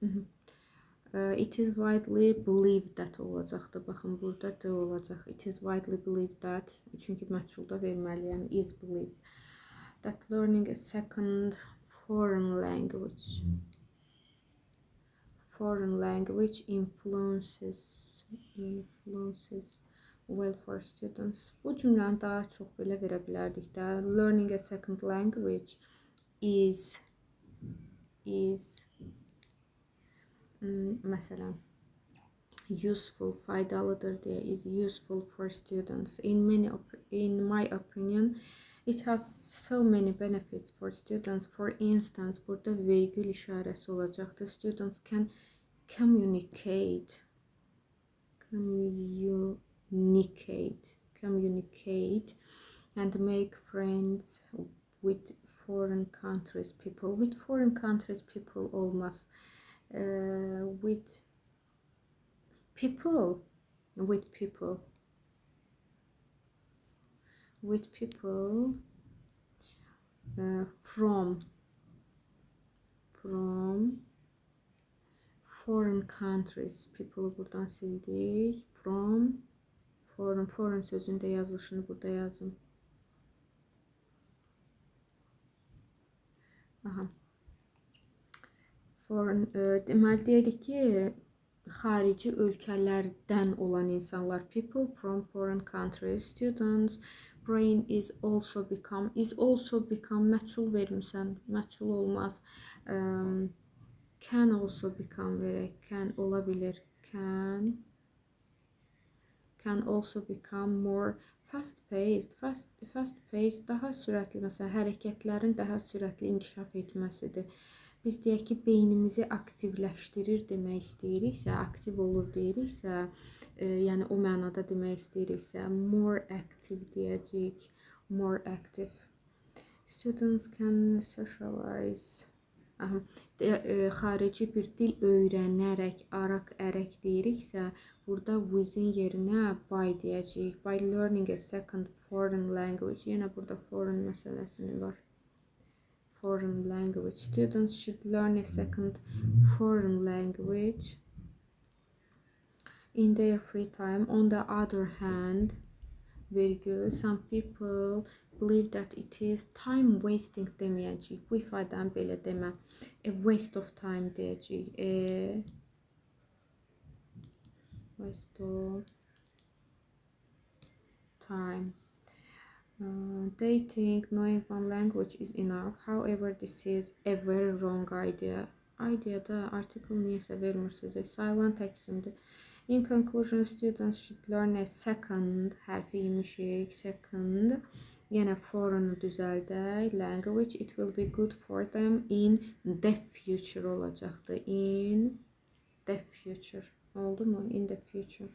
Mhm. It is widely believed that olacaqdır. Baxın, burada da olacaq. It is widely believed that, çünki məchulda verməliyəm. Is believed that learning a second foreign language influences well for students. Bu cümləni daha çox belə verə bilərdik də. Learning a second language is məsələn useful, faydalıdır deyə, is useful for students. In my opinion, it has so many benefits for students. For instance, burada vergül işarəsi olacaqdır. Students can communicate and make friends with foreign countries people. With foreign countries people olmaz. With people from foreign countries. People buradan sildik. From foreign sözünde yazılışını burada yazın. Aha. Foreign deməli deyirik ki, xarici ölkələrdən olan insanlar. People from foreign countries. Students brain is also become məchul vermisən. Məchul olmaz. Can also become verək. Can ola bilir. Can also become more fast-paced. Fast-paced daha sürətli, məsələn, hərəkətlərin daha sürətli inkişaf etməsidir. Biz deyək ki, beynimizi aktivləşdirir demək istəyiriksə, aktiv olur deyiriksə, yəni o mənada demək istəyiriksə, more active deyəcəyik, more active. Students can socialize. Xarici bir dil öyrənərək, ərək deyiriksə, burada within yerinə by deyəcəyik. By learning a second foreign language. Yenə burada foreign məsələsini var. Foreign language. Students should learn a second foreign language in their free time. On the other hand, some people believe that it is time wasting deməyəcəyik. Bu ifadəni belə demə. A waste of time deyəcəyik. A waste of time. They think knowing one language is enough. However, this is a very wrong idea. Ideada article niyəsə vermirsiniz. Silent həksimdir. In conclusion, students should learn a second, hərfi yemişik, second, yenə foreign düzəldək, language. It will be good for them in the future olacaqdır. In the future. Oldu mu? In the future.